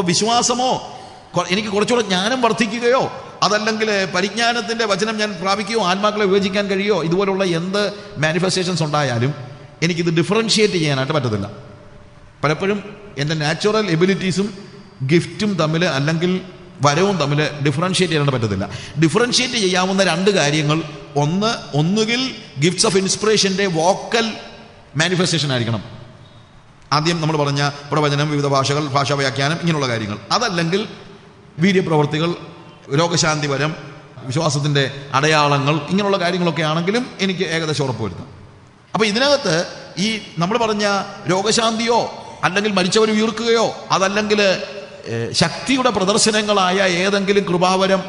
അപ്പോൾ വിശ്വാസമോ, എനിക്ക് കുറച്ചുകൂടെ ജ്ഞാനം വർദ്ധിക്കുകയോ, അതല്ലെങ്കിൽ പരിജ്ഞാനത്തിൻ്റെ വചനം ഞാൻ പ്രാപിക്കുകയോ, ആത്മാക്കളെ വിവേചിക്കാൻ കഴിയോ, ഇതുപോലുള്ള എന്ത് മാനിഫെസ്റ്റേഷൻസ് ഉണ്ടായാലും എനിക്കിത് ഡിഫറൻഷിയേറ്റ് ചെയ്യാനായിട്ട് പറ്റത്തില്ല. പലപ്പോഴും എൻ്റെ നാച്ചുറൽ എബിലിറ്റീസും ഗിഫ്റ്റും തമ്മിൽ, അല്ലെങ്കിൽ വരവും തമ്മിൽ ഡിഫറൻഷിയേറ്റ് ചെയ്യാനായിട്ട് പറ്റത്തില്ല. ഡിഫറൻഷിയേറ്റ് ചെയ്യാവുന്ന രണ്ട് കാര്യങ്ങൾ, ഒന്നുകിൽ ഗിഫ്റ്റ്സ് ഓഫ് ഇൻസ്പിറേഷൻ്റെ വോക്കൽ മാനിഫെസ്റ്റേഷൻ ആയിരിക്കണം. ആദ്യം നമ്മൾ പറഞ്ഞ പ്രവചനം, വിവിധ ഭാഷകൾ, ഭാഷാ വ്യാഖ്യാനം, ഇങ്ങനെയുള്ള കാര്യങ്ങൾ. അതല്ലെങ്കിൽ വീര്യപ്രവർത്തികൾ, രോഗശാന്തി വരം, വിശ്വാസത്തിൻ്റെ അടയാളങ്ങൾ, ഇങ്ങനെയുള്ള കാര്യങ്ങളൊക്കെ ആണെങ്കിലും എനിക്ക് ഏകദേശം ഉറപ്പ് വരുത്താം. അപ്പോൾ ഇതിനകത്ത് ഈ നമ്മൾ പറഞ്ഞ രോഗശാന്തിയോ, അല്ലെങ്കിൽ മരിച്ചവർ ഉയർക്കുകയോ, അതല്ലെങ്കിൽ ശക്തിയുടെ പ്രദർശനങ്ങളായ ഏതെങ്കിലും കൃപാവരം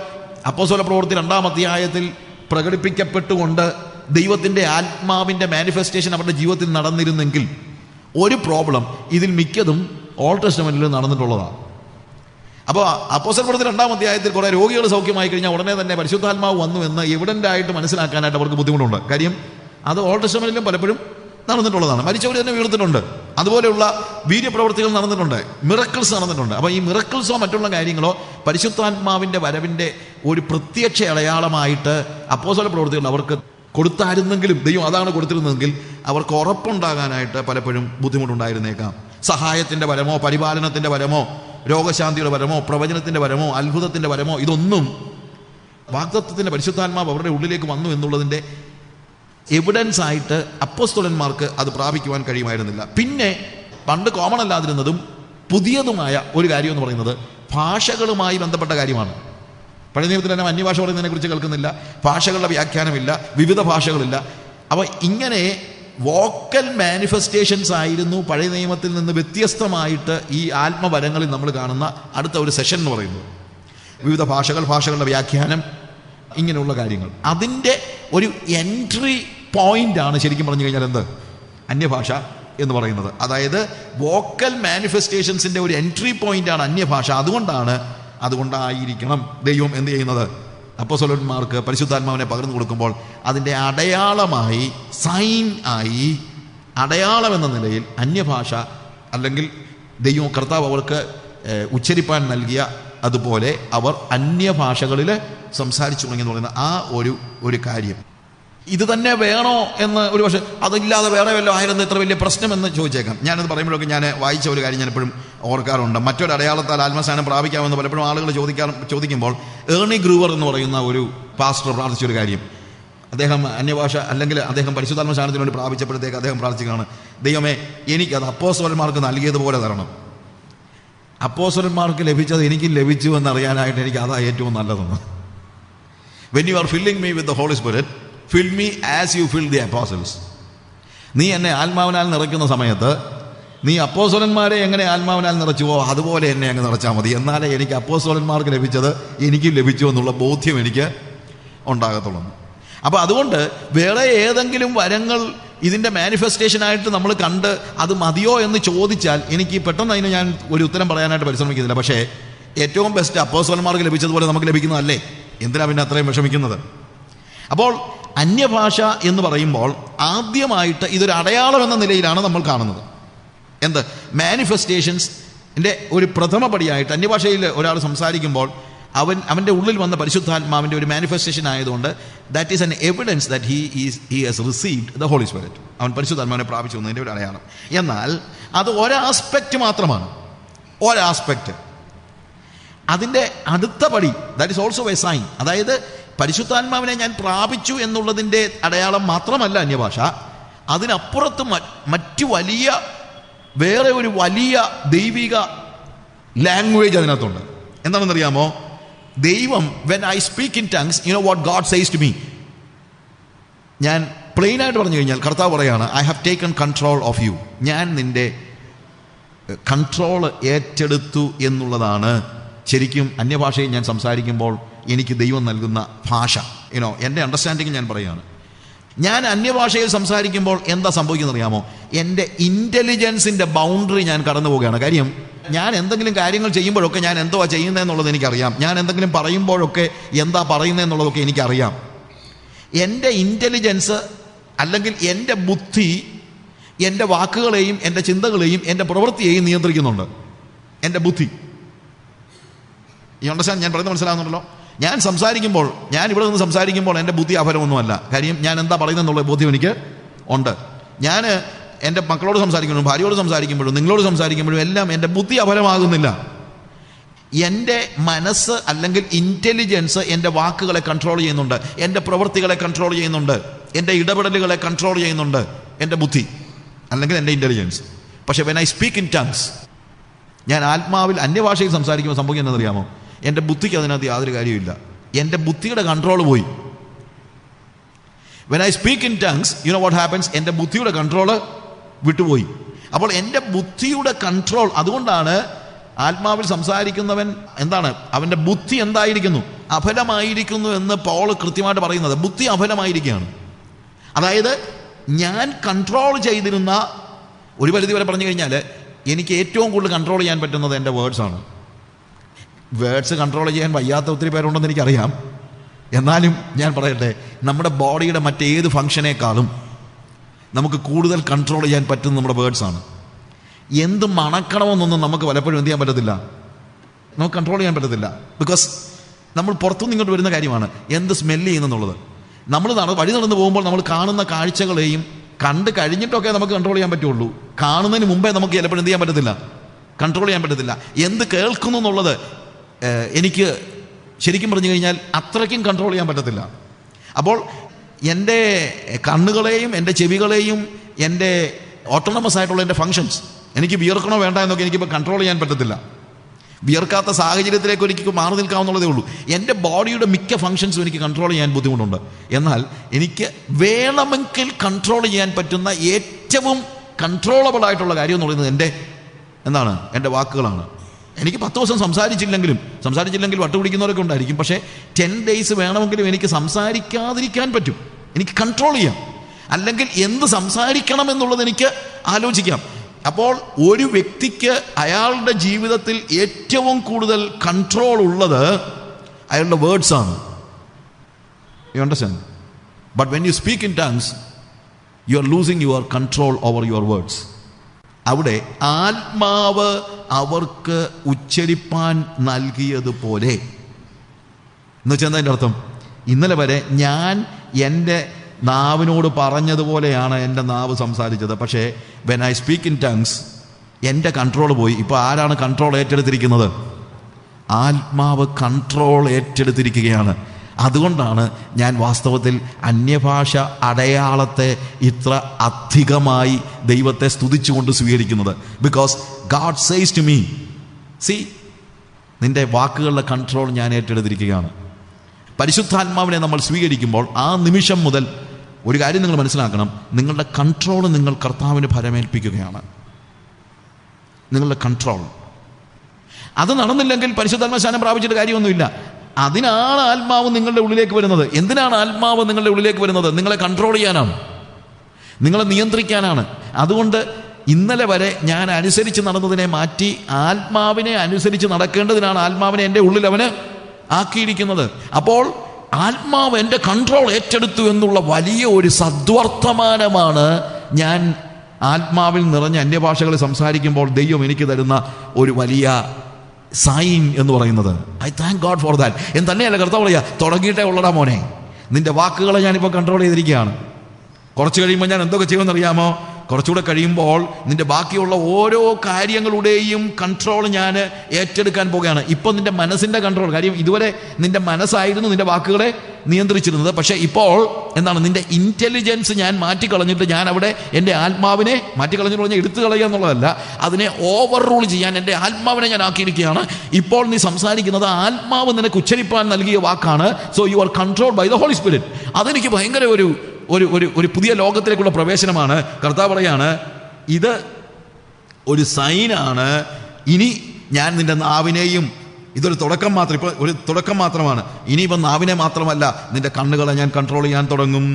അപ്പോസ്തല പ്രവൃത്തി 2-ാം അധ്യായത്തിൽ പ്രകടിപ്പിക്കപ്പെട്ടുകൊണ്ട് ദൈവത്തിൻ്റെ ആത്മാവിൻ്റെ മാനിഫെസ്റ്റേഷൻ അവരുടെ ജീവിതത്തിൽ നടന്നിരുന്നെങ്കിൽ ഒരു പ്രോബ്ലം, ഇതിൽ മിക്കതും ഓൾഡ് ടെസ്റ്റമെന്റിൽ നടന്നിട്ടുള്ളതാണ്. അപ്പോൾ അപ്പോസ്തല പ്രവൃത്തി 2-ാം അധ്യായത്തിൽ കുറേ രോഗികൾ സൗഖ്യമായി കഴിഞ്ഞാൽ ഉടനെ തന്നെ പരിശുദ്ധാത്മാവ് വന്നു എന്ന് എവിഡൻ്റായിട്ട് മനസ്സിലാക്കാനായിട്ട് അവർക്ക് ബുദ്ധിമുട്ടുണ്ട്. കാര്യം അത് ഓൾഡ് ടെസ്റ്റമെന്റിലും പലപ്പോഴും നടന്നിട്ടുള്ളതാണ്. മരിച്ചവർ തന്നെ ഉയർത്തിട്ടുണ്ട്, അതുപോലെയുള്ള വീര്യപ്രവർത്തികൾ നടന്നിട്ടുണ്ട്, മിറക്കിൾസ് നടന്നിട്ടുണ്ട്. അപ്പോൾ ഈ മിറക്കിൾസോ മറ്റുള്ള കാര്യങ്ങളോ പരിശുദ്ധാത്മാവിൻ്റെ വരവിൻ്റെ ഒരു പ്രത്യക്ഷ അടയാളമായിട്ട് അപ്പോസ്തല പ്രവൃത്തികൾ അവർക്ക് കൊടുത്തായിരുന്നെങ്കിലും, ദൈവം അതാണ് കൊടുത്തിരുന്നതെങ്കിൽ അവർക്ക് ഉറപ്പുണ്ടാകാനായിട്ട് പലപ്പോഴും ബുദ്ധിമുട്ടുണ്ടായിരുന്നേക്കാം. സഹായത്തിൻ്റെ വരമോ, പരിപാലനത്തിൻ്റെ വരമോ, രോഗശാന്തിയുടെ വരമോ, പ്രവചനത്തിൻ്റെ വരമോ, അത്ഭുതത്തിൻ്റെ വരമോ, ഇതൊന്നും വാഗ്ദത്തത്തിൻ്റെ പരിശുദ്ധാത്മാവ് അവരുടെ ഉള്ളിലേക്ക് വന്നു എന്നുള്ളതിൻ്റെ എവിഡൻസ് ആയിട്ട് അപ്പോസ്തലന്മാർക്ക് അത് പ്രാപിക്കുവാൻ കഴിയുമായിരുന്നില്ല. പിന്നെ പണ്ട് കോമൺ അല്ലാതിരുന്നതും പുതിയതുമായ ഒരു കാര്യം എന്ന് പറയുന്നത് ഭാഷകളുമായി ബന്ധപ്പെട്ട കാര്യമാണ്. പഴയ നിയമത്തിൽ തന്നെ അന്യഭാഷ പറയുന്നതിനെ കുറിച്ച് കേൾക്കുന്നില്ല, ഭാഷകളുടെ വ്യാഖ്യാനമില്ല, വിവിധ ഭാഷകളില്ല. അപ്പോൾ ഇങ്ങനെ വോക്കൽ മാനിഫെസ്റ്റേഷൻസ് ആയിരുന്നു പഴയ നിയമത്തിൽ നിന്ന് വ്യത്യസ്തമായിട്ട് ഈ ആത്മവരങ്ങളിൽ നമ്മൾ കാണുന്ന അടുത്ത ഒരു സെഷൻ എന്ന് പറയുന്നത്. വിവിധ ഭാഷകൾ, ഭാഷകളുടെ വ്യാഖ്യാനം, ഇങ്ങനെയുള്ള കാര്യങ്ങൾ. അതിൻ്റെ ഒരു എൻട്രി പോയിൻ്റാണ് ശരിക്കും പറഞ്ഞു കഴിഞ്ഞാൽ അന്യഭാഷ എന്ന് പറയുന്നത്. അതായത് വോക്കൽ മാനിഫെസ്റ്റേഷൻസിൻ്റെ ഒരു എൻട്രി പോയിൻ്റാണ് അന്യഭാഷ. അതുകൊണ്ടായിരിക്കണം ദൈവം എന്ത് ചെയ്യുന്നത്, അപ്പോസ്തലന്മാർക്ക് പരിശുദ്ധാത്മാവിനെ പകർന്നു കൊടുക്കുമ്പോൾ അതിൻ്റെ അടയാളമായി, സൈൻ ആയി, അടയാളം എന്ന നിലയിൽ അന്യഭാഷ, അല്ലെങ്കിൽ ദൈവം കർത്താവ് അവർക്ക് ഉച്ചരിപ്പാൻ നൽകിയ അതുപോലെ അവർ അന്യഭാഷകളിൽ സംസാരിച്ചു തുടങ്ങിയെന്ന് പറയുന്ന ആ ഒരു കാര്യം. ഇത് തന്നെ വേണോ എന്ന് ഒരു പക്ഷേ, അതില്ലാതെ വേറെ വല്ലതും ആയിരുന്നു ഇത്ര വലിയ പ്രശ്നമെന്ന് ചോദിച്ചേക്കാം. ഞാനത് പറയുമ്പോഴൊക്കെ ഞാൻ വായിച്ച ഒരു കാര്യം ഞാൻ എപ്പോഴും ഓർക്കാറുണ്ട്. മറ്റൊരു അടയാളത്താൽ ആത്മസ്ഥാനം പ്രാപിക്കാമെന്ന് പലപ്പോഴും ആളുകൾ ചോദിക്കുമ്പോൾ ഏർണി ഗ്രൂവർ എന്ന് പറയുന്ന ഒരു പാസ്റ്റർ പ്രാർത്ഥിച്ചൊരു കാര്യം, അദ്ദേഹം അന്യഭാഷ അല്ലെങ്കിൽ അദ്ദേഹം പരിശുദ്ധാത്മ സ്ഥാനത്തിന് വേണ്ടി പ്രാപിച്ചപ്പോഴത്തേക്ക് അദ്ദേഹം പ്രാർത്ഥിക്കുകയാണ്, ദൈവമേ എനിക്കത് അപ്പോസ്തലന്മാർക്ക് നൽകിയതുപോലെ തരണം. അപ്പോസ്തലന്മാർക്ക് ലഭിച്ചത് എനിക്ക് ലഭിച്ചു എന്നറിയാനായിട്ട് എനിക്ക് അതാ ഏറ്റവും നല്ലതെന്ന്. When you are filling me with the Holy Spirit, fill me as you filled the apostles. നീ എന്നെ ആത്മാവിനാൽ നിറയ്ക്കുന്ന സമയത്ത് നീ അപ്പോസ്തലന്മാരെ എങ്ങനെ ആത്മാവിനാൽ നിറച്ചുവോ അതുപോലെ എന്നെ അങ്ങ് നിറച്ചാൽ മതി. എന്നാലേ എനിക്ക് അപ്പോസ്തലന്മാർക്ക് ലഭിച്ചത് എനിക്കും ലഭിച്ചു എന്നുള്ള ബോധ്യം എനിക്ക് ഉണ്ടാകത്തുള്ളൂ. അപ്പോൾ അതുകൊണ്ട് വേറെ ഏതെങ്കിലും വരങ്ങൾ ഇതിൻ്റെ മാനിഫെസ്റ്റേഷനായിട്ട് നമ്മൾ കണ്ട് അത് മതിയോ എന്ന് ചോദിച്ചാൽ എനിക്ക് പെട്ടെന്ന് അതിന് ഞാൻ ഒരു ഉത്തരം പറയാനായിട്ട് പരിശ്രമിക്കുന്നില്ല. പക്ഷേ ഏറ്റവും ബെസ്റ്റ് അപ്പോസ്തലന്മാർക്ക് ലഭിച്ചതുപോലെ നമുക്ക് ലഭിക്കുന്നതല്ലേ, എന്തിനാ പിന്നെ അത്രയും വിഷമിക്കുന്നത്? അപ്പോൾ അന്യഭാഷ എന്ന് പറയുമ്പോൾ ആദ്യമായിട്ട് ഇതൊരു അടയാളം എന്ന നിലയിലാണ് നമ്മൾ കാണുന്നത്. മാനിഫെസ്റ്റേഷൻസിൻ്റെ ഒരു പ്രഥമ പടിയായിട്ട് അന്യഭാഷയിൽ ഒരാൾ സംസാരിക്കുമ്പോൾ അവൻ്റെ ഉള്ളിൽ വന്ന പരിശുദ്ധാത്മാവിൻ്റെ ഒരു മാനിഫെസ്റ്റേഷൻ ആയതുകൊണ്ട് that is an evidence that he has received the holy spirit. അവൻ പരിശുദ്ധാത്മാവിനെ പ്രാപിച്ചു എന്നതിൻ്റെ ഒരു അടയാളം. എന്നാൽ അത് ഒരാസ്പെക്റ്റ് മാത്രമാണ്, ഒരാസ്പെക്റ്റ്. അതിൻ്റെ അടുത്ത പടി that is also a sign. അതായത് പരിശുദ്ധാത്മാവിനെ ഞാൻ പ്രാപിച്ചു എന്നുള്ളതിൻ്റെ അടയാളം മാത്രമല്ല അന്യഭാഷ, അതിനപ്പുറത്ത് മറ്റു വേറെ ഒരു വലിയ ദൈവിക ലാംഗ്വേജ് അതിനകത്തുണ്ട്. എന്താണെന്നറിയാമോ? ദൈവം when I speak in tongues, you know what God says to me. ഞാൻ പ്ലെയിനായിട്ട് പറഞ്ഞു കഴിഞ്ഞാൽ കർത്താവ് പറയാണ്, I have taken control of you. ഞാൻ നിൻ്റെ കൺട്രോൾ ഏറ്റെടുത്തു എന്നുള്ളതാണ് ശരിക്കും അന്യഭാഷയിൽ ഞാൻ സംസാരിക്കുമ്പോൾ എനിക്ക് ദൈവം നൽകുന്ന ഭാഷ. എൻ്റെ അണ്ടർസ്റ്റാൻഡിങ് ഞാൻ പറയുകയാണ്. ഞാൻ അന്യഭാഷയിൽ സംസാരിക്കുമ്പോൾ എന്താ സംഭവിക്കുന്നത് അറിയാമോ? എൻ്റെ ഇൻ്റലിജൻസിൻ്റെ ബൗണ്ടറി ഞാൻ കടന്നു പോവുകയാണ്. കാര്യം ഞാൻ എന്തെങ്കിലും കാര്യങ്ങൾ ചെയ്യുമ്പോഴൊക്കെ ഞാൻ എന്തുവാ ചെയ്യുന്നതെന്നുള്ളത് എനിക്കറിയാം. ഞാൻ എന്തെങ്കിലും പറയുമ്പോഴൊക്കെ എന്താ പറയുന്നതെന്നുള്ളതൊക്കെ എനിക്കറിയാം. എൻ്റെ ഇൻ്റലിജൻസ് അല്ലെങ്കിൽ എൻ്റെ ബുദ്ധി എൻ്റെ വാക്കുകളെയും എൻ്റെ ചിന്തകളെയും എൻ്റെ പ്രവൃത്തിയെയും നിയന്ത്രിക്കുന്നുണ്ട്. എൻ്റെ ബുദ്ധി ഈ അണ്ടർസ്റ്റാൻഡ്? ഞാൻ പറയുന്നത് മനസ്സിലാകുന്നുണ്ടല്ലോ? ഞാൻ സംസാരിക്കുമ്പോൾ, ഞാൻ ഇവിടെ നിന്ന് സംസാരിക്കുമ്പോൾ എൻ്റെ ബുദ്ധി അപരമൊന്നുമല്ല. കാര്യം ഞാൻ എന്താ പറയുന്നതെന്നുള്ള ബോധ്യം എനിക്ക് ഉണ്ട്. ഞാൻ എൻ്റെ മക്കളോട് സംസാരിക്കുമ്പോഴും ഭാര്യയോട് സംസാരിക്കുമ്പോഴും നിങ്ങളോട് സംസാരിക്കുമ്പോഴും എല്ലാം എൻ്റെ ബുദ്ധി അപരമാകുന്നില്ല. എൻ്റെ മനസ്സ് അല്ലെങ്കിൽ ഇൻ്റലിജൻസ് എൻ്റെ വാക്കുകളെ കൺട്രോൾ ചെയ്യുന്നുണ്ട്, എൻ്റെ പ്രവൃത്തികളെ കൺട്രോൾ ചെയ്യുന്നുണ്ട്, എൻ്റെ ഇടപെടലുകളെ കൺട്രോൾ ചെയ്യുന്നുണ്ട് എൻ്റെ ബുദ്ധി അല്ലെങ്കിൽ എൻ്റെ ഇൻ്റലിജൻസ്. പക്ഷേ when I speak in tongues, ഞാൻ ആത്മാവിൽ അന്യഭാഷയിൽ സംസാരിക്കുമ്പോൾ സംഭവിക്കുന്നത് അറിയാമോ? എൻ്റെ ബുദ്ധിക്ക് അതിനകത്ത് യാതൊരു കാര്യമില്ല. എൻ്റെ ബുദ്ധിയുടെ കൺട്രോൾ പോയി. When I speak in tongues, you know what happens? എൻ്റെ ബുദ്ധിയുടെ കൺട്രോള് വിട്ടുപോയി. അപ്പോൾ എൻ്റെ ബുദ്ധിയുടെ കൺട്രോൾ, അതുകൊണ്ടാണ് ആത്മാവിൽ സംസാരിക്കുന്നവൻ എന്താണ്, അവൻ്റെ ബുദ്ധി എന്തായിരിക്കുന്നു? അഫലമായിരിക്കുന്നു എന്ന് പൗൾ കൃത്യമായിട്ട് പറയുന്നത്. ബുദ്ധി അഫലമായിരിക്കുകയാണ്. അതായത് ഞാൻ കൺട്രോൾ ചെയ്തിരുന്ന, ഒരു പരിധി വരെ പറഞ്ഞു കഴിഞ്ഞാൽ എനിക്ക് ഏറ്റവും കൂടുതൽ കൺട്രോൾ ചെയ്യാൻ പറ്റുന്നത് എൻ്റെ വേർഡ്സാണ്. വേർഡ്സ് കൺട്രോൾ ചെയ്യാൻ വയ്യാത്ത ഒത്തിരി പേരുണ്ടെന്ന് എനിക്കറിയാം. എന്നാലും ഞാൻ പറയട്ടെ, നമ്മുടെ ബോഡിയുടെ മറ്റേത് ഫംഗ്ഷനേക്കാളും നമുക്ക് കൂടുതൽ കൺട്രോൾ ചെയ്യാൻ പറ്റുന്നത് നമ്മുടെ വേർഡ്സാണ്. എന്ത് മണക്കണമെന്നൊന്നും നമുക്ക് പലപ്പോഴും എന്ത് ചെയ്യാൻ പറ്റത്തില്ല, നമുക്ക് കൺട്രോൾ ചെയ്യാൻ പറ്റത്തില്ല. ബിക്കോസ് നമ്മൾ പുറത്തുനിന്ന് ഇങ്ങോട്ട് വരുന്ന കാര്യമാണ് എന്ത് സ്മെല്ല് ചെയ്യുന്നെന്നുള്ളത്. നമ്മൾ വഴി നടന്ന് പോകുമ്പോൾ നമ്മൾ കാണുന്ന കാഴ്ചകളെയും കണ്ട് കഴിഞ്ഞിട്ടൊക്കെ നമുക്ക് കൺട്രോൾ ചെയ്യാൻ പറ്റുള്ളൂ. കാണുന്നതിന് മുമ്പേ നമുക്ക് ചിലപ്പോൾ എന്ത് ചെയ്യാൻ പറ്റത്തില്ല, കൺട്രോൾ ചെയ്യാൻ പറ്റത്തില്ല. എന്ത് കേൾക്കുന്നു എന്നുള്ളത് എനിക്ക് ശരിക്കും പറഞ്ഞു കഴിഞ്ഞാൽ അത്രയ്ക്കും കൺട്രോൾ ചെയ്യാൻ പറ്റത്തില്ല. അപ്പോൾ എൻ്റെ കണ്ണുകളെയും എൻ്റെ ചെവികളെയും എൻ്റെ ഓട്ടോണമസ് ആയിട്ടുള്ള എൻ്റെ ഫങ്ഷൻസ്, എനിക്ക് വിയർക്കണോ വേണ്ട എന്നൊക്കെ എനിക്കിപ്പോൾ കൺട്രോൾ ചെയ്യാൻ പറ്റത്തില്ല. വിയർക്കാത്ത സാഹചര്യത്തിലേക്ക് എനിക്ക് മാറി നിൽക്കാവുന്നതേ ഉള്ളൂ. എൻ്റെ ബോഡിയുടെ മിക്ക ഫങ്ഷൻസും എനിക്ക് കൺട്രോൾ ചെയ്യാൻ ബുദ്ധിമുട്ടുണ്ട്. എന്നാൽ എനിക്ക് വേണമെങ്കിൽ കൺട്രോൾ ചെയ്യാൻ പറ്റുന്ന ഏറ്റവും കൺട്രോളബിൾ ആയിട്ടുള്ള കാര്യം എന്ന് പറയുന്നത് എൻ്റെ വാക്കുകളാണ്. എനിക്ക് 10 ദിവസം സംസാരിച്ചില്ലെങ്കിൽ വട്ടുപിടിക്കുന്നവരൊക്കെ ഉണ്ടായിരിക്കും. പക്ഷേ 10 days വേണമെങ്കിലും എനിക്ക് സംസാരിക്കാതിരിക്കാൻ പറ്റും. എനിക്ക് കൺട്രോൾ ചെയ്യാം. അല്ലെങ്കിൽ എന്ത് സംസാരിക്കണം എന്നുള്ളത് എനിക്ക് ആലോചിക്കാം. അപ്പോൾ ഒരു വ്യക്തിക്ക് അയാളുടെ ജീവിതത്തിൽ ഏറ്റവും കൂടുതൽ കൺട്രോൾ ഉള്ളത് അയാളുടെ വേർഡ്സാണ്. You understand? But when you speak in tongues, you are losing your control over your words. അവിടെ ആത്മാവ് അവർക്ക് ഉച്ചരിപ്പാൻ നൽകിയതുപോലെ എന്ന് വെച്ചാൽ എന്താ അതിൻ്റെ അർത്ഥം? ഇന്നലെ വരെ ഞാൻ എൻ്റെ നാവിനോട് പറഞ്ഞതുപോലെയാണ് എൻ്റെ നാവ് സംസാരിച്ചത്. പക്ഷേ when I speak in tongues എൻ്റെ കൺട്രോൾ പോയി. ഇപ്പോൾ ആരാണ് കൺട്രോൾ ഏറ്റെടുത്തിരിക്കുന്നത്? ആത്മാവ് കൺട്രോൾ ഏറ്റെടുത്തിരിക്കുകയാണ്. അതുകൊണ്ടാണ് ഞാൻ വാസ്തവത്തിൽ അന്യഭാഷ അടയാളത്തെ ഇത്ര അധികമായി ദൈവത്തെ സ്തുതിച്ചുകൊണ്ട് സ്വീകരിക്കുന്നത്. Because God says to me, see, നിന്റെ വാക്കുകളുടെ കൺട്രോൾ ഞാൻ ഏറ്റെടുത്തിരിക്കുകയാണ്. പരിശുദ്ധാത്മാവിനെ നമ്മൾ സ്വീകരിക്കുമ്പോൾ ആ നിമിഷം മുതൽ ഒരു കാര്യം നിങ്ങൾ മനസ്സിലാക്കണം, നിങ്ങളുടെ കൺട്രോൾ നിങ്ങൾ കർത്താവിന് ഭരമേൽപ്പിക്കുകയാണ്. നിങ്ങളുടെ കൺട്രോൾ അത് നടന്നില്ലെങ്കിൽ പരിശുദ്ധാത്മ സ്നാനം പ്രാപിച്ചിട്ട് കാര്യമൊന്നുമില്ല. അതിനാണ് ആത്മാവ് നിങ്ങളുടെ ഉള്ളിലേക്ക് വരുന്നത്. എന്തിനാണ് ആത്മാവ് നിങ്ങളുടെ ഉള്ളിലേക്ക് വരുന്നത്? നിങ്ങളെ കൺട്രോൾ ചെയ്യാനാണ്, നിങ്ങളെ നിയന്ത്രിക്കാനാണ്. അതുകൊണ്ട് ഇന്നലെ വരെ ഞാൻ അനുസരിച്ച് നടന്നതിനെ മാറ്റി ആത്മാവിനെ അനുസരിച്ച് നടക്കേണ്ടതിനാണ് ആത്മാവിനെ എൻ്റെ ഉള്ളിൽ അവന് ആക്കിയിരിക്കുന്നത്. അപ്പോൾ ആത്മാവ് എൻ്റെ കൺട്രോൾ ഏറ്റെടുത്തു എന്നുള്ള വലിയ ഒരു സദ്വർത്തമാനമാണ് ഞാൻ ആത്മാവിൽ നിറഞ്ഞ അന്യഭാഷകളിൽ സംസാരിക്കുമ്പോൾ ദൈവം എനിക്ക് തരുന്ന ഒരു വലിയ സൈൻ എന്ന് പറയുന്നത്. I thank God for that. എന്ന് തന്നെയല്ല കർത്താവ് പറയുക, തുടങ്ങിയിട്ടേ ഉള്ളടാ മോനെ, നിന്റെ വാക്കുകളെ ഞാനിപ്പോൾ കൺട്രോൾ ചെയ്തിരിക്കുകയാണ്. കുറച്ച് കഴിയുമ്പോൾ ഞാൻ എന്തൊക്കെ ചെയ്യുമെന്നറിയാമോ? കുറച്ചുകൂടെ കഴിയുമ്പോൾ നിന്റെ ബാക്കിയുള്ള ഓരോ കാര്യങ്ങളുടെയും കൺട്രോൾ ഞാൻ ഏറ്റെടുക്കാൻ പോവുകയാണ്. ഇപ്പോൾ നിന്റെ മനസ്സിൻ്റെ കൺട്രോൾ, കാര്യം ഇതുവരെ നിന്റെ മനസ്സായിരുന്നു നിന്റെ വാക്കുകളെ നിയന്ത്രിച്ചിരുന്നത്. പക്ഷേ ഇപ്പോൾ എന്താണ്, നിന്റെ ഇൻ്റലിജൻസ് ഞാൻ മാറ്റിക്കളഞ്ഞിട്ട് ഞാൻ അവിടെ എൻ്റെ ആത്മാവിനെ മാറ്റിക്കളഞ്ഞിട്ട് പറഞ്ഞാൽ എടുത്തു കളയുക എന്നുള്ളതല്ല, അതിനെ ഓവർ റൂൾ ചെയ്യാൻ എൻ്റെ ആത്മാവിനെ ഞാൻ ആക്കിയിരിക്കുകയാണ്. ഇപ്പോൾ നീ സംസാരിക്കുന്നത് ആത്മാവ് നിനക്ക് ഉച്ചരിപ്പാൻ നൽകിയ വാക്കാണ്. So you are controlled by the holy spirit. അതെനിക്ക് ഭയങ്കര ഒരു പുതിയ ലോകത്തിലേക്കുള്ള പ്രവേശനമാണ്. കർത്താവ് പറയാണ്, ഇത് ഒരു സൈനാണ്. ഇനി ഞാൻ നിന്റെ നാവിനെയും, ഇതൊരു തുടക്കം മാത്രം, ഇപ്പോൾ ഒരു തുടക്കം മാത്രമാണ്. ഇനിയിപ്പോൾ നാവിനെ മാത്രമല്ല, നിന്റെ കണ്ണുകളെ ഞാൻ കൺട്രോൾ ചെയ്യാൻ തുടങ്ങും,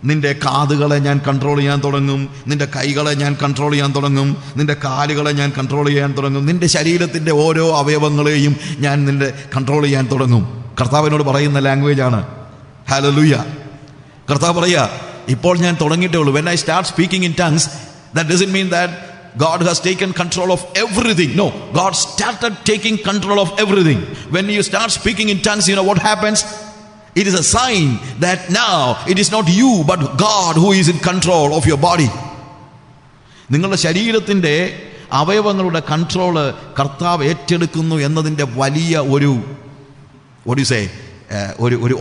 നിന്റെ കാതുകളെ ഞാൻ കൺട്രോൾ ചെയ്യാൻ തുടങ്ങും, നിന്റെ കൈകളെ ഞാൻ കൺട്രോൾ ചെയ്യാൻ തുടങ്ങും, നിന്റെ കാലുകളെ ഞാൻ കൺട്രോൾ ചെയ്യാൻ തുടങ്ങും, നിന്റെ ശരീരത്തിൻ്റെ ഓരോ അവയവങ്ങളെയും ഞാൻ നിന്റെ കൺട്രോൾ ചെയ്യാൻ തുടങ്ങും. കർത്താവിനോട് പറയുന്ന ലാംഗ്വേജാണ്. ഹല്ലേലൂയ. കർത്താവ് പറയുക, ഇപ്പോൾ ഞാൻ തുടങ്ങിയിട്ടേ ഉള്ളൂ. When I start speaking in tongues, that doesn't mean that God has taken control of everything. No, God started taking control of everything. When you start speaking in tongues, you know what happens? It is a sign that now it is not you but God who is in control of your body. നിങ്ങളുടെ ശരീരത്തിൻ്റെ അവയവങ്ങളുടെ control കർത്താവ് ഏറ്റെടുക്കുന്നു എന്നതിൻ്റെ വലിയ ഒരു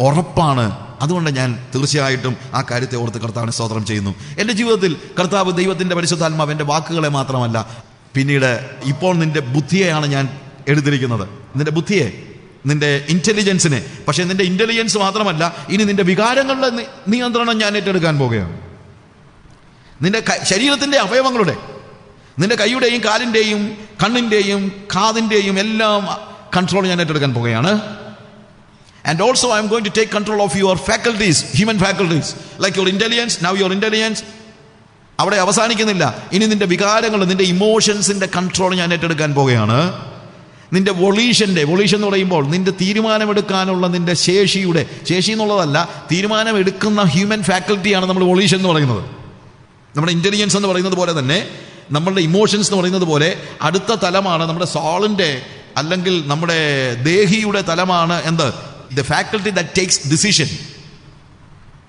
ഉറപ്പാണ്. അതുകൊണ്ട് ഞാൻ തീർച്ചയായിട്ടും ആ കാര്യത്തെ ഓർത്ത് കർത്താവിനെ സ്തോത്രം ചെയ്യുന്നു. എൻ്റെ ജീവിതത്തിൽ കർത്താവ് ദൈവത്തിൻ്റെ പരിശുദ്ധാത്മാവ് എൻ്റെ വാക്കുകളെ മാത്രമല്ല, പിന്നീട് ഇപ്പോൾ നിൻ്റെ ബുദ്ധിയെയാണ് ഞാൻ എടുത്തിരിക്കുന്നത്, നിൻ്റെ ബുദ്ധിയെ, നിൻ്റെ ഇൻ്റലിജൻസിനെ. പക്ഷേ നിൻ്റെ ഇൻ്റലിജൻസ് മാത്രമല്ല, ഇനി നിൻ്റെ വികാരങ്ങളുടെ നിയന്ത്രണം ഞാൻ ഏറ്റെടുക്കാൻ പോകുകയാണ്. നിൻ്റെ ശരീരത്തിൻ്റെ അവയവങ്ങളുടെ, നിൻ്റെ കൈയുടെയും കാലിൻ്റെയും കണ്ണിൻ്റെയും കാതിൻ്റെയും എല്ലാം കൺട്രോൾ ഞാൻ ഏറ്റെടുക്കാൻ പോകുകയാണ്. And also I am going to take control of your faculties, human faculties, like your intelligence. Now your intelligence അവിടെ അവസാനിക്കുന്നില്ല. ഇനി നിന്റെ വികാരങ്ങൾ, നിന്റെ ഇമോഷൻസിന്റെ കൺട്രോൾ ഞാൻ ഏറ്റെടുക്കാൻ പോകുകയാണ്. നിന്റെ വൊളീഷൻ എന്ന് പറയുമ്പോൾ നിന്റെ തീരുമാനമെടുക്കാനുള്ള നിന്റെ ശേഷി എന്നുള്ളതല്ല, തീരുമാനം എടുക്കുന്ന ഹ്യൂമൻ ഫാക്കൽറ്റിയാണ് നമ്മൾ വൊളീഷൻ എന്ന് പറയുന്നത്. നമ്മുടെ ഇന്റലിജൻസ് എന്ന് പറയുന്നത് പോലെ തന്നെ നമ്മളുടെ ഇമോഷൻസ് എന്ന് പറയുന്നത് പോലെ അടുത്ത തലമാണ് നമ്മുടെ സോളിന്റെ അല്ലെങ്കിൽ നമ്മുടെ ദേഹിയുടെ തലമാണ് എന്ത്? The faculty that takes decision.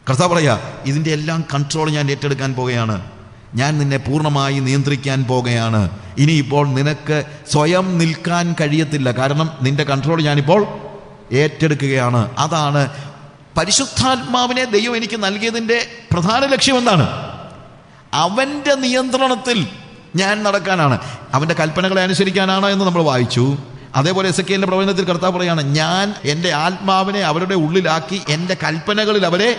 കർത്താവ് പറയാ, ഇതിൻ്റെ എല്ലാം കൺട്രോൾ ഞാൻ ഏറ്റെടുക്കാൻ പോകുകയാണ്. ഞാൻ നിന്നെ പൂർണ്ണമായി നിയന്ത്രിക്കാൻ പോകുകയാണ്. ഇനിയിപ്പോൾ നിനക്ക് സ്വയം നിൽക്കാൻ കഴിയത്തില്ല, കാരണം നിന്റെ കൺട്രോൾ ഞാനിപ്പോൾ ഏറ്റെടുക്കുകയാണ്. അതാണ് പരിശുദ്ധാത്മാവിനെ ദൈവം എനിക്ക് നൽകിയതിൻ്റെ പ്രധാന ലക്ഷ്യം. എന്താണ്? അവൻ്റെ നിയന്ത്രണത്തിൽ ഞാൻ നടക്കാനാണ്, അവൻ്റെ കൽപ്പനകളെ അനുസരിക്കാനാണ് എന്ന് നമ്മൾ വായിച്ചു. അതേപോലെ എസെക്കിയേലിന്റെ പ്രവചനത്തിൽ കർത്താവ് പറയാണ്, ഞാൻ എൻ്റെ ആത്മാവിനെ അവരുടെ ഉള്ളിലാക്കി എൻ്റെ കൽപ്പനകളിൽ അവരെ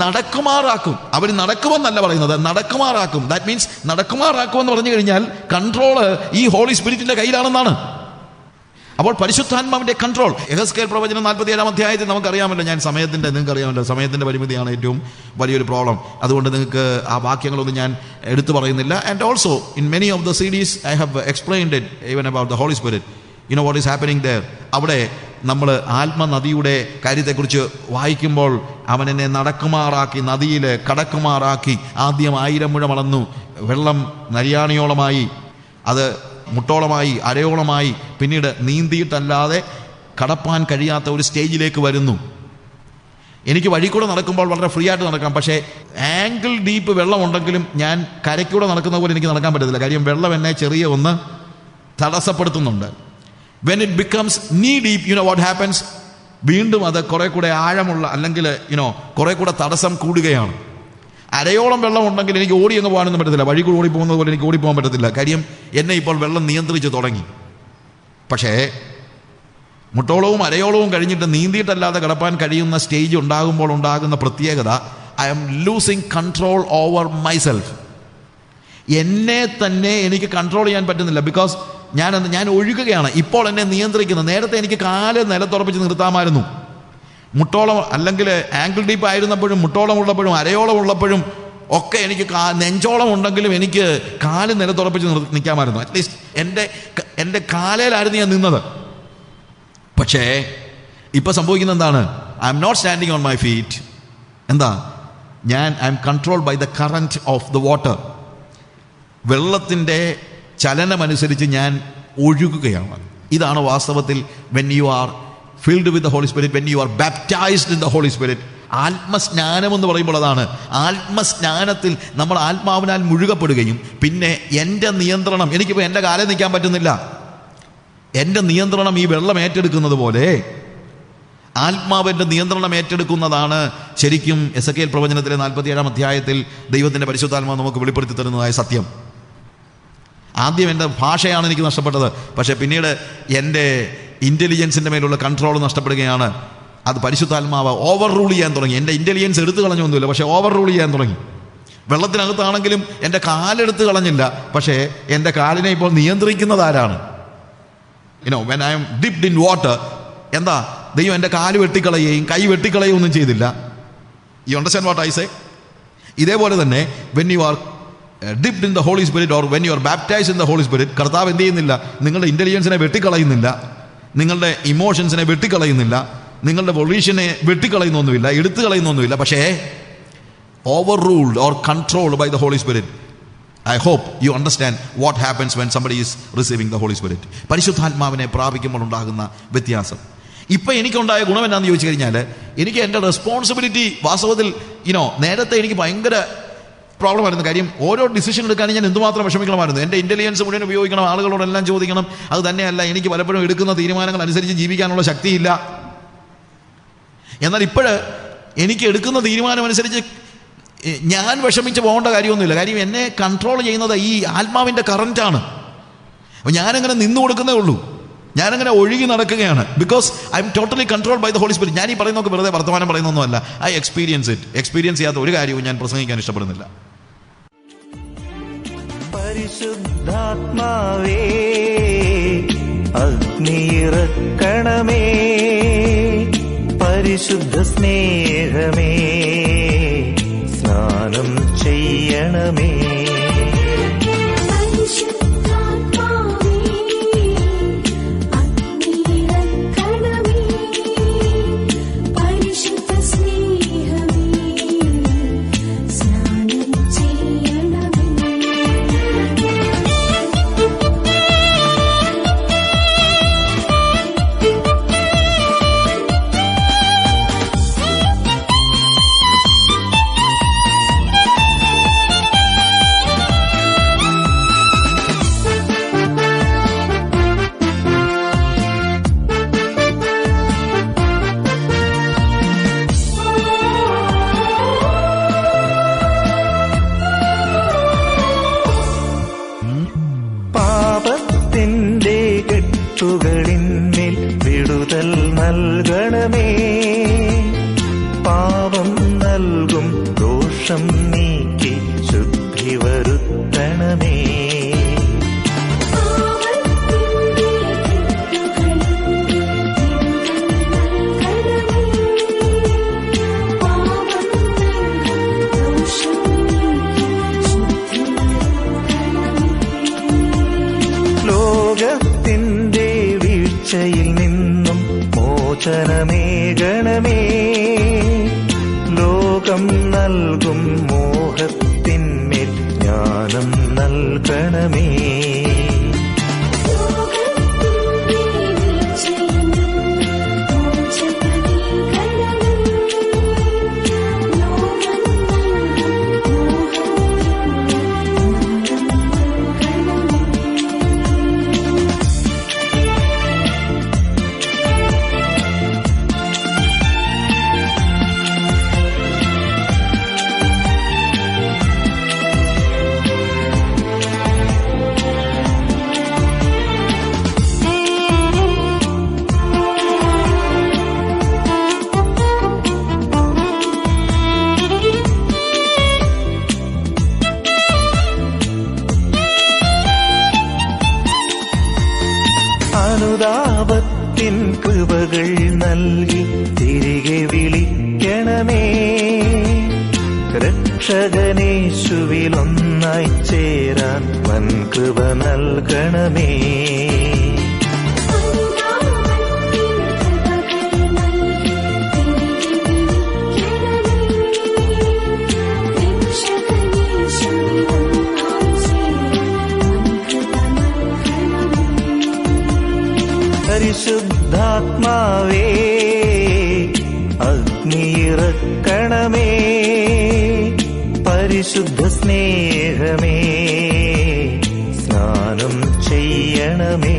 നടക്കുമാറാക്കും. അവർ നടക്കുമെന്നല്ല പറയുന്നത്, നടക്കുമാറാക്കും. ദാറ്റ് മീൻസ് നടക്കുമാറാക്കുമെന്ന് പറഞ്ഞു കഴിഞ്ഞാൽ കൺട്രോള് ഈ ഹോളി സ്പിരിറ്റിന്റെ കയ്യിലാണെന്നാണ്. അപ്പോൾ പരിശുദ്ധാത്മാവിന്റെ കൺട്രോൾ. യെഹെസ്കേൽ പ്രവചനം 47-ാം അധ്യായത്തിൽ നമുക്കറിയാമല്ലോ, നിങ്ങൾക്കറിയാമല്ലോ സമയത്തിന്റെ പരിമിതിയാണ് ഏറ്റവും വലിയൊരു പ്രോബ്ലം. അതുകൊണ്ട് നിങ്ങൾക്ക് ആ വാക്യങ്ങളൊന്നും ഞാൻ എടുത്തു പറയുന്നില്ല. And also in many of the series I have explained it even about the holy spirit. You know what is happening there. അവിടെ നമ്മൾ ആത്മനദിയുടെ കാര്യത്തെക്കുറിച്ച് വായിക്കുമ്പോൾ അവൻ എന്നെ നടക്കുമാറാക്കി, നദിയിൽ കടക്കുമാറാക്കി. ആദ്യം 1000 മുഴം അളന്നു, വെള്ളം നരിയാണിയോളമായി, അത് മുട്ടോളമായി, അരയോളമായി, പിന്നീട് നീന്തിയിട്ടല്ലാതെ കടപ്പാൻ കഴിയാത്ത ഒരു സ്റ്റേജിലേക്ക് വരുന്നു. എനിക്ക് വഴി കൂടെ നടക്കുമ്പോൾ വളരെ ഫ്രീ ആയിട്ട് നടക്കാം, പക്ഷേ ആംഗിൾ ഡീപ്പ് വെള്ളം ഉണ്ടെങ്കിലും ഞാൻ കരയ്ക്കൂടെ നടക്കുന്ന പോലെ എനിക്ക് നടക്കാൻ പറ്റത്തില്ല. കാര്യം വെള്ളം എന്നെ ചെറിയ ഒന്ന് തടസ്സപ്പെടുത്തുന്നുണ്ട്. When it becomes knee deep, you know what happens? വീണ്ടും അത് കുറെ കൂടെ ആഴമുള്ള, അല്ലെങ്കിൽ കുറെ കൂടെ തടസ്സം കൂടുകയാണ്. അരയോളം വെള്ളം ഉണ്ടെങ്കിൽ എനിക്ക് ഓടി അങ്ങ് പോകാനൊന്നും പറ്റത്തില്ല, വഴി കൂടി ഓടിപ്പോകുന്നത് പോലെ എനിക്ക് ഓടിപ്പോകാൻ പറ്റത്തില്ല. കാര്യം എന്നെ ഇപ്പോൾ വെള്ളം നിയന്ത്രിച്ച് തുടങ്ങി. പക്ഷേ മുട്ടോളവും അരയോളവും കഴിഞ്ഞിട്ട് നീന്തിയിട്ടല്ലാതെ കിടപ്പാൻ കഴിയുന്ന സ്റ്റേജ് ഉണ്ടാകുമ്പോൾ ഉണ്ടാകുന്ന പ്രത്യേകത, I am losing control over myself. എന്നെ തന്നെ എനിക്ക് കൺട്രോൾ ചെയ്യാൻ പറ്റുന്നില്ല. ബിക്കോസ് ഞാൻ ഒഴുകുകയാണ്. ഇപ്പോൾ എന്നെ നിയന്ത്രിക്കുന്നത്. നേരത്തെ എനിക്ക് കാല് നിലത്തുറപ്പിച്ച് നിർത്താമായിരുന്നു. മുട്ടോളം അല്ലെങ്കിൽ ആംഗിൾ ഡീപ്പ് ആയിരുന്നപ്പോഴും, മുട്ടോളം ഉള്ളപ്പോഴും, അരയോളം ഉള്ളപ്പോഴും ഒക്കെ എനിക്ക് നെഞ്ചോളം ഉണ്ടെങ്കിലും എനിക്ക് കാല് നിലത്തുറപ്പിച്ച് നിൽക്കാമായിരുന്നു. അറ്റ്ലീസ്റ്റ് എൻ്റെ കാലയിലായിരുന്നു ഞാൻ നിന്നത്. പക്ഷേ ഇപ്പം സംഭവിക്കുന്നത് എന്താണ്? I'm not standing on my feet. എന്താ? I'm controlled by the current of the water. വെള്ളത്തിൻ്റെ ചലനമനുസരിച്ച് ഞാൻ ഒഴുകുകയാണ്. ഇതാണ് വാസ്തവത്തിൽ when you are filled with the Holy Spirit, when you are baptized in the Holy Spirit. ആത്മസ്നാനം എന്ന് പറയുമ്പോൾ അതാണ്. ആത്മസ്നാനത്തിൽ നമ്മൾ ആത്മാവിനാൽ മുഴുകപ്പെടുകയും പിന്നെ എൻ്റെ നിയന്ത്രണം, എനിക്കിപ്പോൾ എൻ്റെ കാലം നിൽക്കാൻ പറ്റുന്നില്ല, എൻ്റെ നിയന്ത്രണം ഈ വെള്ളം ഏറ്റെടുക്കുന്നത് പോലെ ആത്മാവിൻ്റെ നിയന്ത്രണം ഏറ്റെടുക്കുന്നതാണ് ശരിക്കും എസെക്കിയേൽ പ്രവചനത്തിലെ 47-ാം അധ്യായത്തിൽ ദൈവത്തിൻ്റെ പരിശുദ്ധാത്മാവ് നമുക്ക് വെളിപ്പെടുത്തി തരുന്നതായ സത്യം. ആദ്യം എൻ്റെ ഭാഷയാണ് എനിക്ക് നഷ്ടപ്പെട്ടത്, പക്ഷേ പിന്നീട് എൻ്റെ ഇൻ്റലിജൻസിൻ്റെ മേലുള്ള കൺട്രോൾ നഷ്ടപ്പെടുകയാണ്. അത് പരിശുദ്ധാത്മാവ് ഓവർ റൂൾ ചെയ്യാൻ തുടങ്ങി. എൻ്റെ ഇൻ്റലിജൻസ് എടുത്തു കളഞ്ഞൊന്നുമില്ല, പക്ഷേ ഓവർ റൂൾ ചെയ്യാൻ തുടങ്ങി. വെള്ളത്തിനകത്താണെങ്കിലും എൻ്റെ കാലെടുത്ത് കളഞ്ഞില്ല, പക്ഷേ എൻ്റെ കാലിനെ ഇപ്പോൾ നിയന്ത്രിക്കുന്നത് ആരാണ്? When I M dipped in water, എന്താ? ദൈവം എൻ്റെ കാല് വെട്ടിക്കളയുകയും കൈ വെട്ടിക്കളയുകയും ഒന്നും ചെയ്തില്ല. You understand what I say? ഇതേപോലെ തന്നെ when you R dipped in the Holy Spirit or when you are baptized in the Holy Spirit, കർത്താവ് എന്ത് ചെയ്യുന്നില്ല? നിങ്ങളുടെ ഇൻ്റലിജൻസിനെ വെട്ടിക്കളയുന്നില്ല, നിങ്ങളുടെ ഇമോഷൻസിനെ വെട്ടിക്കളയുന്നില്ല, നിങ്ങളുടെ വൊളീഷനെ വെട്ടിക്കളയുന്നൊന്നുമില്ല, എടുത്തു കളയുന്നൊന്നുമില്ല. പക്ഷേ over ruled or controlled by the holy spirit. I hope you understand what happens when somebody is receiving the Holy Spirit. പരിശുദ്ധാത്മാവിനെ പ്രാപിക്കുമ്പോൾ ഉണ്ടാകുന്ന വ്യത്യാസം. ഇപ്പം എനിക്കുണ്ടായ ഗുണം എന്നാന്ന് ചോദിച്ചു കഴിഞ്ഞാൽ, എനിക്ക് എൻ്റെ റെസ്പോൺസിബിലിറ്റി വാസ്തവത്തിൽ നേരത്തെ എനിക്ക് ഭയങ്കര പ്രോബ്ലം ആയിരുന്നു. കാര്യം ഓരോ ഡിസിഷൻ എടുക്കാനും ഞാൻ എന്തുമാത്രം വിഷമിക്കണമായിരുന്നു. എൻ്റെ ഇൻ്റലിജൻസ് മുഴുവൻ ഉപയോഗിക്കണം, ആളുകളോടെല്ലാം ചോദിക്കണം. അത് തന്നെയല്ല, എനിക്ക് പലപ്പോഴും എടുക്കുന്ന തീരുമാനങ്ങൾ അനുസരിച്ച് ജീവിക്കാനുള്ള ശക്തിയില്ല. എന്നാൽ ഇപ്പോഴ് എനിക്ക് എടുക്കുന്ന തീരുമാനം അനുസരിച്ച് ഞാൻ വിഷമിച്ച് പോകേണ്ട കാര്യമൊന്നുമില്ല. കാര്യം എന്നെ കൺട്രോൾ ചെയ്യുന്നത് ഈ ആത്മാവിൻ്റെ കറൻറ്റാണ്. അപ്പോൾ ഞാനങ്ങനെ നിന്നു കൊടുക്കുന്നേ ഉള്ളൂ, ഞാനങ്ങനെ ഒഴുകി നടക്കുകയാണ്. Because I'm totally controlled by the holy spirit. ഞാൻ ഈ പറയുന്നതൊക്കെ വെറുതെ വർത്തമാനം പറയുന്നൊന്നുമല്ല. I experience it. എക്സ്പീരിയൻസ് ചെയ്യാത്ത ഒരു കാര്യവും ഞാൻ പ്രസംഗിക്കാൻ ഇഷ്ടപ്പെടുന്നില്ല. പരിശുദ്ധാത്മാവേ, അഗ്നിയിറക്കണമേ, പരിശുദ്ധ സ്നേഹമേ, സ്നാനം ചെയ്യണമേ. പാപത്തിന്റെ കെട്ടുകളിന്മേൽ വിടുതൽ നൽകണമേ, പാപം നൽകും ദോഷം നീക്കി ശുദ്ധി വരുത്തണമേ. ലോകത്തിന്റെ വീഴ്ചയിൽ നിന്നും മോചനമേകണമേ, ലോകം നൽകും മോഹത്തിന്മേൽ ജ്ഞാനം നൽകണമേ. അനുതാപത്തിൻ കൃപകൾ നൽകി തിരികെ വിളിക്കണമേ, രക്ഷകനേശുവിലൊന്നായി ചേരാൻ വൻ കൃപ നൽകണമേ. പരിശുദ്ധാത്മാവേ, അഗ്നിയിറക്കണമേ, പരിശുദ്ധ സ്നേഹമേ, സ്നാനം ചെയ്യണമേ.